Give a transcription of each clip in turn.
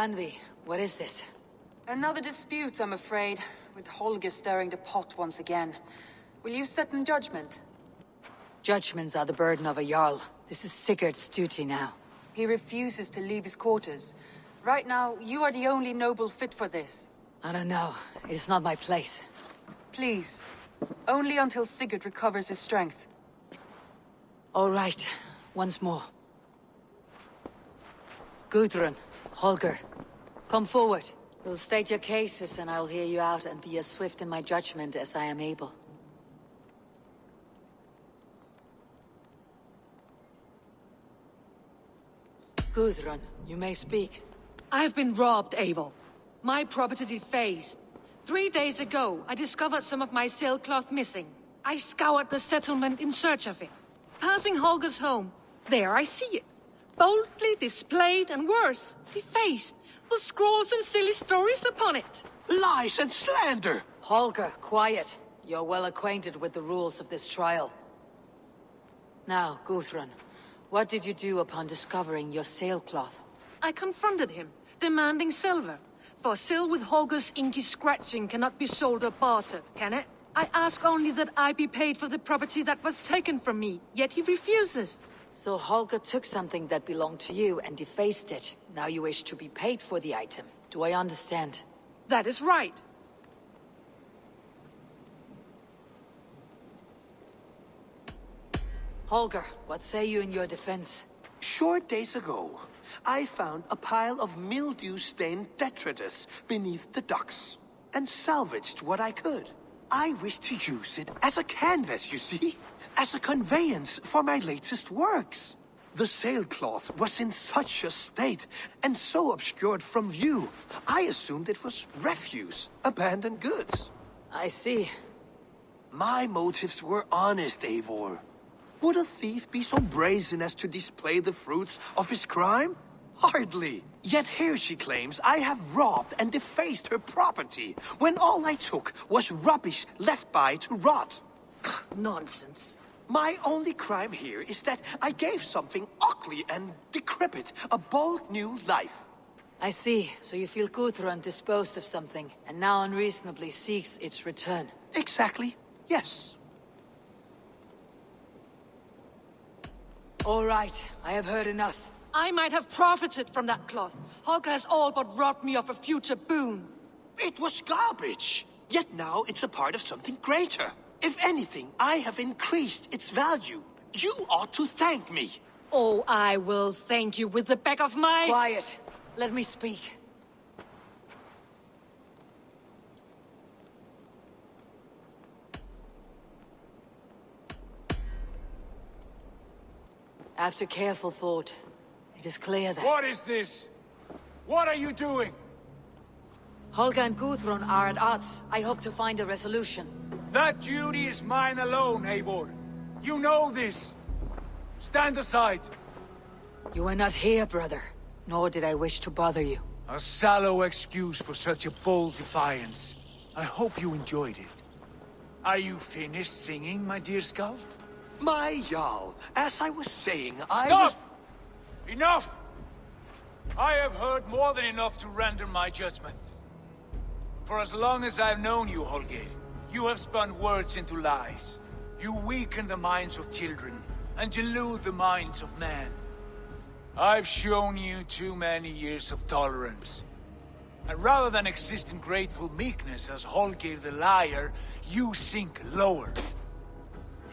Ranvi, what is this? Another dispute, I'm afraid, with Holger stirring the pot once again. Will you sit in judgment? Judgments are the burden of a Jarl. This is Sigurd's duty now. He refuses to leave his quarters. Right now, you are the only noble fit for this. I don't know. It is not my place. Please. Only until Sigurd recovers his strength. All right. Once more. Gudrun, Holger, come forward. You'll state your cases and I'll hear you out and be as swift in my judgment as I am able. Gudrun, you may speak. I have been robbed, Eivor. My property defaced. 3 days ago, I discovered some of my sailcloth missing. I scoured the settlement in search of it. Passing Holger's home, there I see it. Boldly displayed and worse, defaced, with scrawls and silly stories upon it. Lies and slander! Holger, quiet. You're well acquainted with the rules of this trial. Now, Gudrun, what did you do upon discovering your sailcloth? I confronted him, demanding silver. For sil with Holger's inky scratching cannot be sold or bartered, can it? I ask only that I be paid for the property that was taken from me, yet he refuses. So Holger took something that belonged to you and defaced it. Now you wish to be paid for the item. Do I understand? That is right. Holger, what say you in your defense? Short days ago, I found a pile of mildew-stained detritus beneath the docks, and salvaged what I could. I wish to use it as a canvas, you see? As a conveyance for my latest works. The sailcloth was in such a state, and so obscured from view, I assumed it was refuse, abandoned goods. I see. My motives were honest, Eivor. Would a thief be so brazen as to display the fruits of his crime? Hardly. Yet here she claims I have robbed and defaced her property, when all I took was rubbish left by to rot. Nonsense. My only crime here is that I gave something ugly and decrepit a bold new life. I see. So you feel Gudrun disposed of something, and now unreasonably seeks its return. Exactly. Yes. All right. I have heard enough. I might have profited from that cloth. Holger has all but robbed me of a future boon. It was garbage. Yet now it's a part of something greater. If anything, I have increased its value. You ought to thank me. Oh, I will thank you with the back of my... Quiet. Let me speak. After careful thought, it is clear that... What is this? What are you doing? Holger and Gudrun are at odds. I hope to find a resolution. That duty is mine alone, Eivor. You know this. Stand aside. You were not here, brother. Nor did I wish to bother you. A sallow excuse for such a bold defiance. I hope you enjoyed it. Are you finished singing, my dear scout? My Jarl, as I was saying, Stop! Enough! I have heard more than enough to render my judgment. For as long as I've known you, Holger, you have spun words into lies. You weaken the minds of children, and delude the minds of men. I've shown you too many years of tolerance. And rather than exist in grateful meekness as Holger the liar, you sink lower.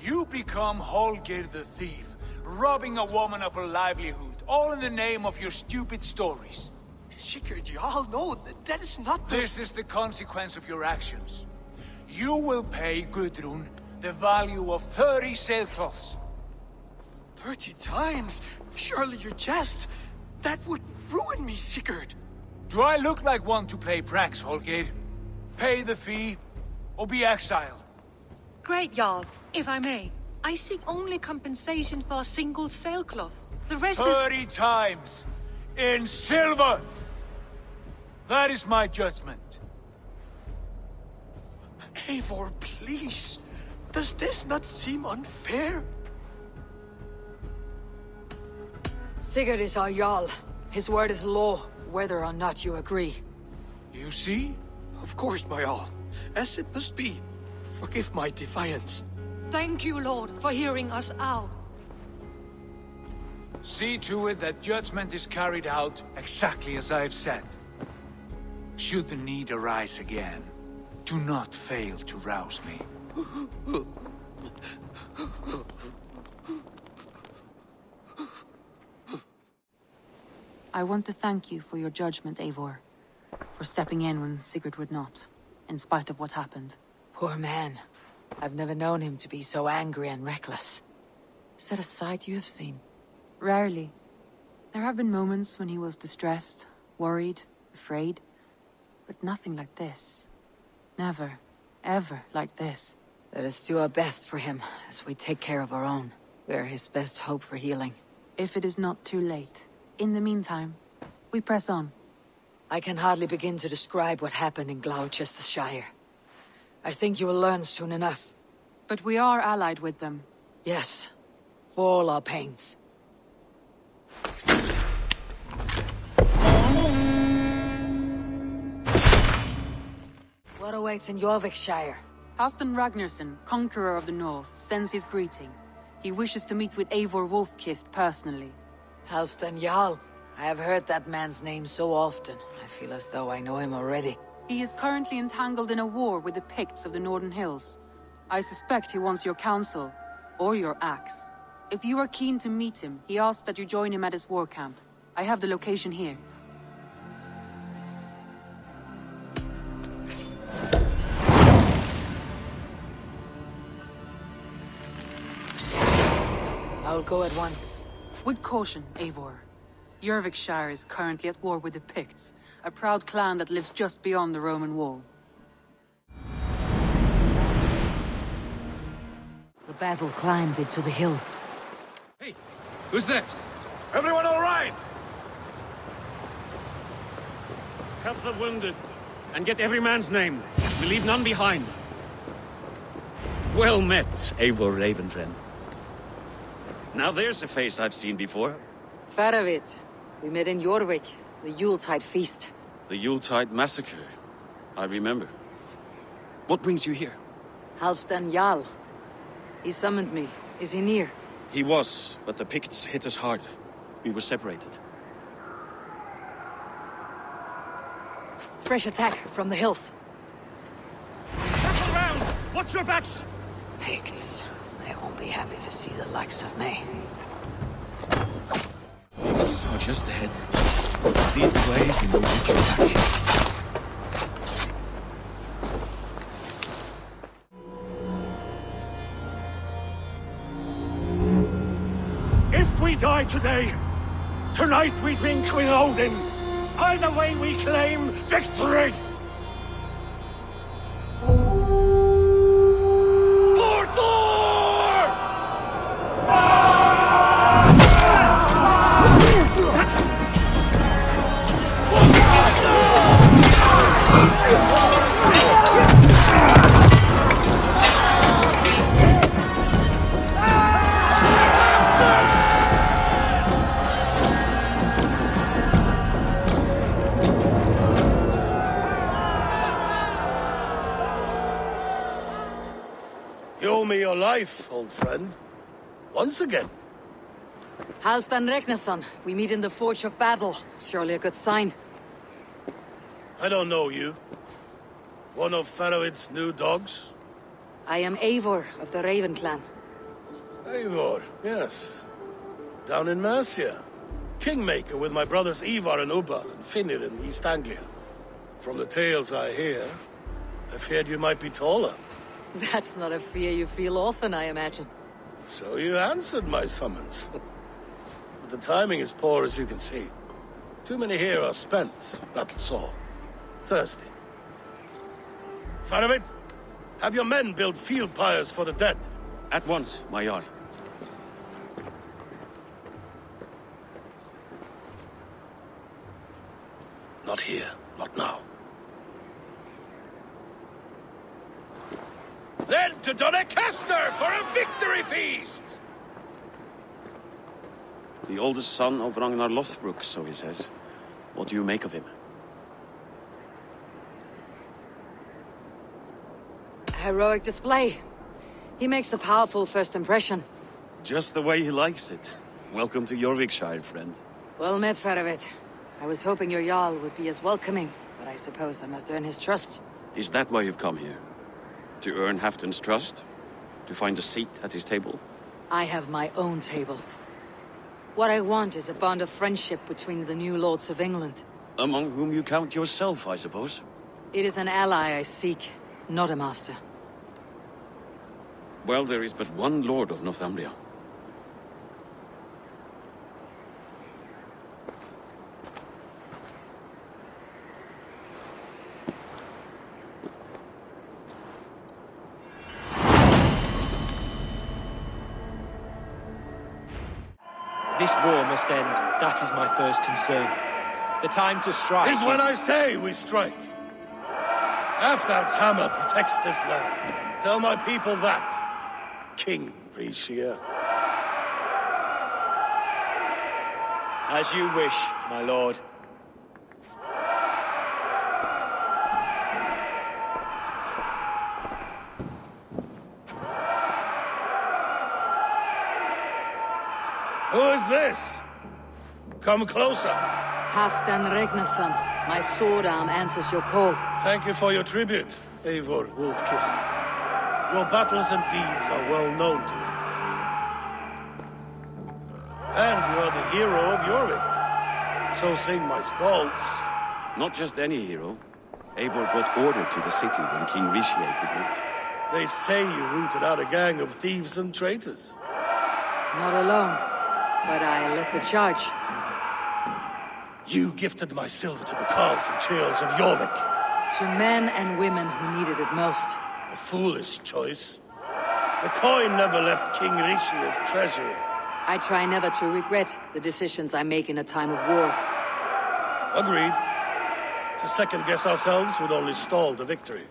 You become Holger the thief, robbing a woman of her livelihood, all in the name of your stupid stories. Sigurd, Jarl, no, that is not the... This is the consequence of your actions. You will pay Gudrun the value of 30 sailcloths. 30 times? Surely you jest. That would ruin me, Sigurd. Do I look like one to play pranks, Holger? Pay the fee, or be exiled. Great, Jarl. If I may, I seek only compensation for a single sailcloth. The rest 30 times! In silver! That is my judgment. Eivor, please. Does this not seem unfair? Sigurd is our Jarl. His word is law. whether or not you agree. You see? Of course, my all. As it must be. Forgive my defiance. Thank you, Lord, for hearing us out. See to it that judgment is carried out exactly as I have said. Should the need arise again, do not fail to rouse me. I want to thank you for your judgment, Eivor. For stepping in when Sigurd would not, in spite of what happened. Poor man. I've never known him to be so angry and reckless. Is that a side you have seen? Rarely. There have been moments when he was distressed, worried, afraid. But nothing like this. Never, ever like this. Let us do our best for him, as we take care of our own. We're his best hope for healing. If it is not too late. In the meantime, we press on. I can hardly begin to describe what happened in Gloucestershire. I think you will learn soon enough. But we are allied with them. Yes, for all our pains. What awaits in Jorvikshire? Halfdan Ragnarsson, conqueror of the north, sends his greeting. He wishes to meet with Eivor Wolfkist personally. Halfdan Jarl. I have heard that man's name so often. I feel as though I know him already. He is currently entangled in a war with the Picts of the Northern Hills. I suspect he wants your counsel, or your axe. If you are keen to meet him, he asks that you join him at his war camp. I have the location here. I'll go at once. With caution, Eivor. Jorvikshire is currently at war with the Picts, a proud clan that lives just beyond the Roman wall. The battle climbed into the hills. Hey, who's that? Everyone all right? Help the wounded, and get every man's name. We leave none behind. Well met, Eivor Ravenfriend. Now there's a face I've seen before. Faravit. We met in Jorvik, the Yuletide feast. The Yuletide massacre. I remember. What brings you here? Halfdan Jarl. He summoned me. Is he near? He was, but the Picts hit us hard. We were separated. Fresh attack from the hills. Back around! Watch your backs! Picts. They won't be happy to see the likes of me. So just ahead. Lead the way and we'll get you back. If we die today, tonight we drink with Odin. Either way we claim victory! For Thor! You owe me your life, old friend. Once again. Halfdan Ragnarsson. We meet in the Forge of Battle. Surely a good sign. I don't know you. One of Faravid's new dogs? I am Eivor of the Raven clan. Eivor, yes. Down in Mercia. Kingmaker with my brothers Ivar and Ubba and Finnir in East Anglia. From the tales I hear, I feared you might be taller. That's not a fear you feel often, I imagine. So you answered my summons. But the timing is poor, as you can see. Too many here are spent, battle-sore, thirsty. Faravid, have your men build field pyres for the dead. At once, my Jarl. Not here, not now. Then to Doncaster for a victory feast! The oldest son of Ragnar Lothbrok, so he says. What do you make of him? Heroic display. He makes a powerful first impression. Just the way he likes it. Welcome to Jorvikshire, friend. Well met, Faravid. I was hoping your Jarl would be as welcoming, but I suppose I must earn his trust. Is that why you've come here? To earn Halfdan's trust? To find a seat at his table? I have my own table. What I want is a bond of friendship between the new lords of England. Among whom you count yourself, I suppose? It is an ally I seek, not a master. Well, there is but one lord of Northumbria. This war must end. That is my first concern. The time to strike is when I say we strike. Halfdan's hammer protects this land. Tell my people that, King Rishia. As you wish, my lord. Who is this? Come closer. Halfdan Regnason, my sword arm answers your call. Thank you for your tribute, Eivor Wolf-Kissed. Your battles and deeds are well known to me. And you are the hero of Jorvik. So sing my skalds. Not just any hero. Eivor brought order to the city when King Rishie could not. They say you rooted out a gang of thieves and traitors. Not alone, but I led the charge. You gifted my silver to the carls and churls of Jorvik. To men and women who needed it most. A foolish choice. The coin never left King Rishia's treasury. I try never to regret the decisions I make in a time of war. Agreed. To second-guess ourselves would only stall the victory.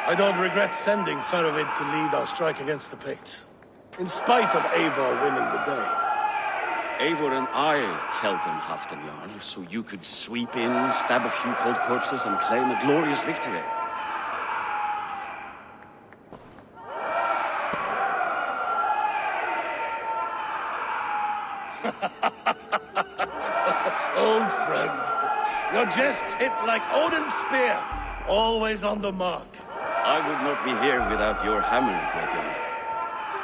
I don't regret sending Faravid to lead our strike against the Picts, in spite of Eivor winning the day. Eivor and I held them Halfdan Jarl, so you could sweep in, stab a few cold corpses, and claim a glorious victory. Old friend, your jests hit like Odin's spear, always on the mark. I would not be here without your hammer, Great Jarl.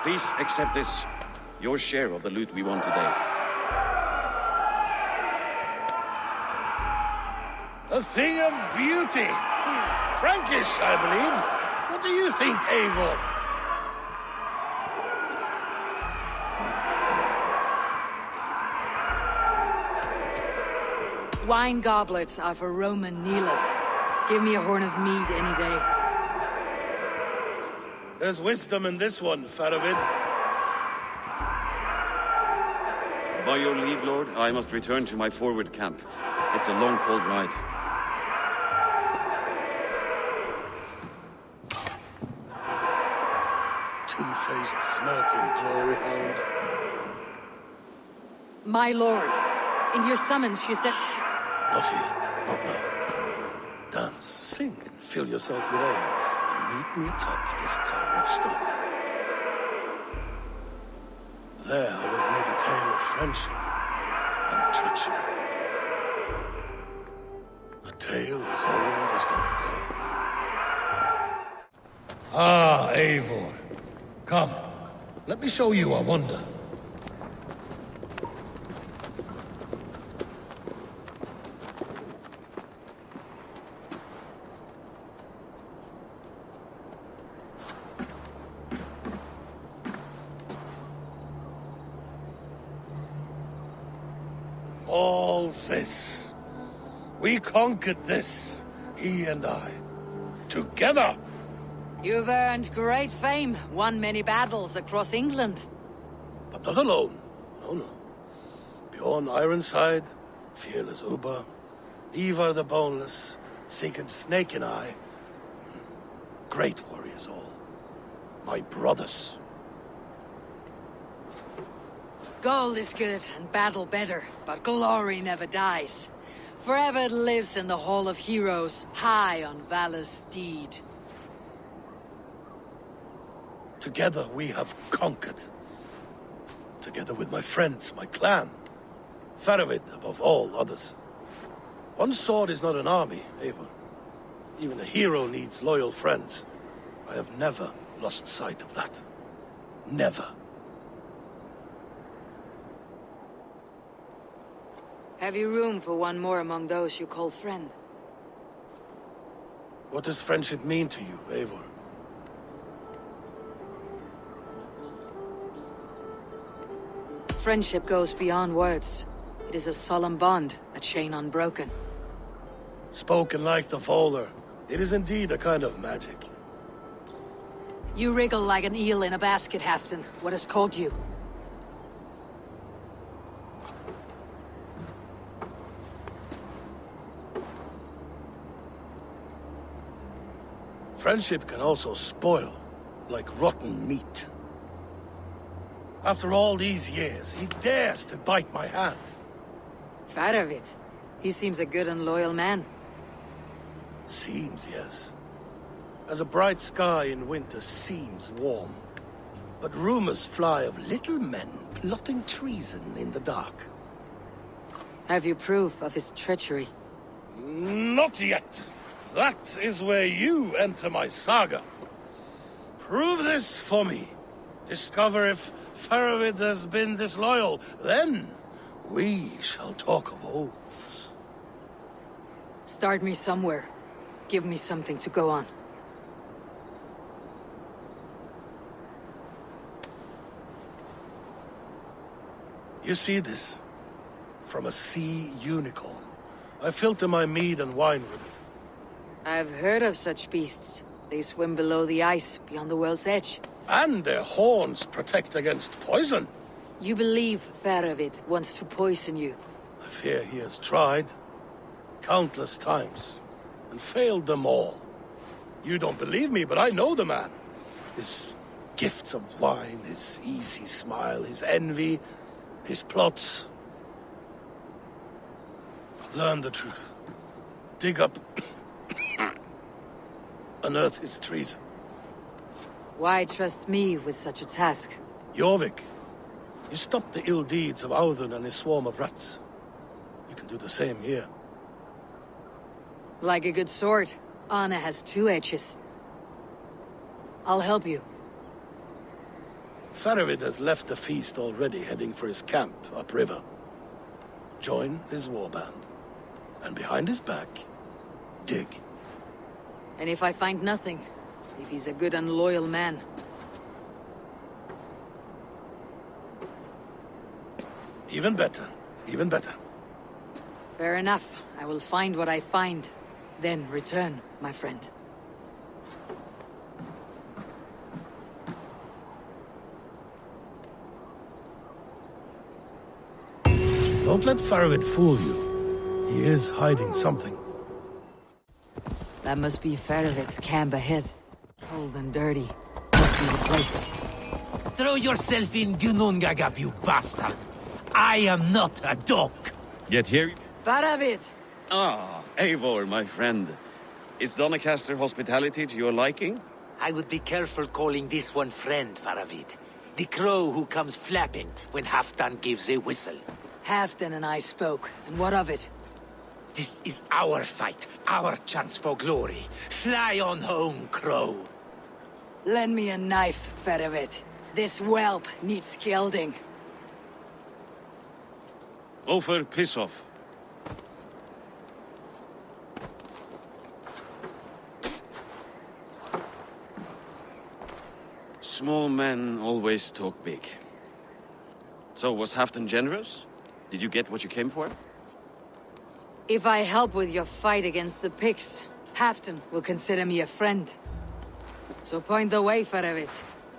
Please accept this, your share of the loot we won today. A thing of beauty. Frankish, I believe. What do you think, Eivor? Wine goblets are for Roman kneelers. Give me a horn of mead any day. There's wisdom in this one, Faravid. By your leave, Lord, I must return to my forward camp. It's a long, cold ride. Two-faced, smirking glory hound. My lord, in your summons you said... Not here, not now. Dance, sing, and fill yourself with ale, and meet me atop this tower of stone. There I will weave a tale of friendship and treachery. A tale as old as the world. Ah, Eivor. Come, let me show you a wonder. All this. We conquered this, he and I. Together! You've earned great fame, won many battles across England. But not alone. No, no. Bjorn Ironside, fearless Uber, Ivar the Boneless, Sigurd Snake and I. Great warriors all. My brothers. Gold is good and battle better, but glory never dies. Forever it lives in the Hall of Heroes, high on valor's steed. Together we have conquered. Together with my friends, my clan. Faravid above all others. One sword is not an army, Eivor. Even a hero needs loyal friends. I have never lost sight of that. Never. Have you room for one more among those you call friend? What does friendship mean to you, Eivor? Friendship goes beyond words. It is a solemn bond, a chain unbroken. Spoken like the Volar, it is indeed a kind of magic. You wriggle like an eel in a basket, Halfdan. What has caught you? Friendship can also spoil, like rotten meat. After all these years, he dares to bite my hand. Faravid. He seems a good and loyal man. Seems, yes. As a bright sky in winter seems warm. But rumors fly of little men plotting treason in the dark. Have you proof of his treachery? Not yet. That is where you enter my saga. Prove this for me. Discover if Faravid has been disloyal. Then we shall talk of oaths. Start me somewhere. Give me something to go on. You see this? From a sea unicorn. I filter my mead and wine with it. I've heard of such beasts. They swim below the ice, beyond the world's edge. And their horns protect against poison. You believe Faravid wants to poison you? I fear he has tried. Countless times. And failed them all. You don't believe me, but I know the man. His gifts of wine, his easy smile, his envy, his plots. Learn the truth. Dig up... unearth his treason. Why trust me with such a task? Jorvik, you stopped the ill deeds of Audun and his swarm of rats. You can do the same here. Like a good sword, honor has two edges. I'll help you. Faravid has left the feast already, heading for his camp upriver. Join his warband. And behind his back, dig. And if I find nothing, if he's a good and loyal man, even better. Even better. fair enough. I will find what I find. Then return, my friend. Don't let Faravid fool you. He is hiding something. That must be Faravid's camp ahead. Cold and dirty. Must be the place. Throw yourself in Gunungagap, you bastard! I am not a dog! Yet here... Faravid! Ah, Eivor, my friend. Is Doncaster hospitality to your liking? I would be careful calling this one friend, Faravid. The crow who comes flapping when Halfdan gives a whistle. Halfdan and I spoke, and what of it? This is our fight, our chance for glory. Fly on home, crow. Lend me a knife, Faravid. This whelp needs scalding. Ofer, piss off. Small men always talk big. So, was Halfdan generous? Did you get what you came for? If I help with your fight against the Picts, Halfdan will consider me a friend. So point the way, Faravid.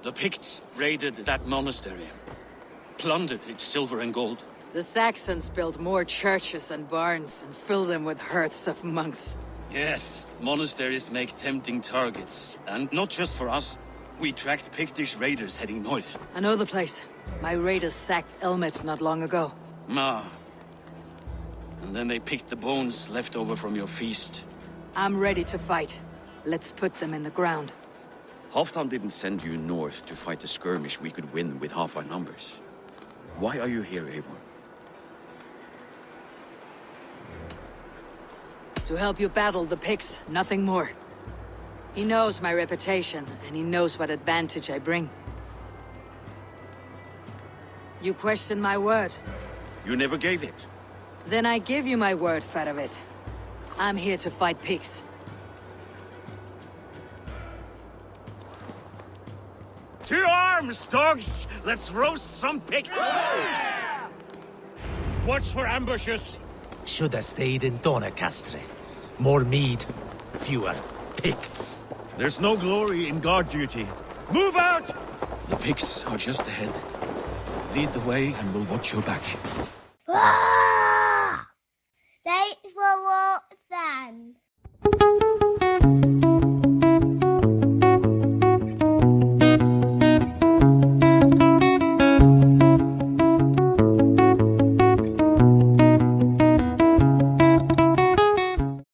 The Picts raided that monastery. Plundered its silver and gold. The Saxons built more churches and barns and filled them with herds of monks. Yes, monasteries make tempting targets. And not just for us. We tracked Pictish raiders heading north. I know the place. My raiders sacked Elmet not long ago. Ah. And then they picked the bones left over from your feast. I'm ready to fight. Let's put them in the ground. Halfdan didn't send you north to fight a skirmish we could win with half our numbers. Why are you here, Eivor? To help you battle the Picts, nothing more. He knows my reputation, and he knows what advantage I bring. You question my word? You never gave it. Then I give you my word, Faravid. I'm here to fight Picts. To arms, dogs! Let's roast some pigs! Watch for ambushes. Should have stayed in Donacastre. More mead, fewer Picts. There's no glory in guard duty. Move out! The Picts are just ahead. Lead the way and we'll watch your back. Thanks for watching.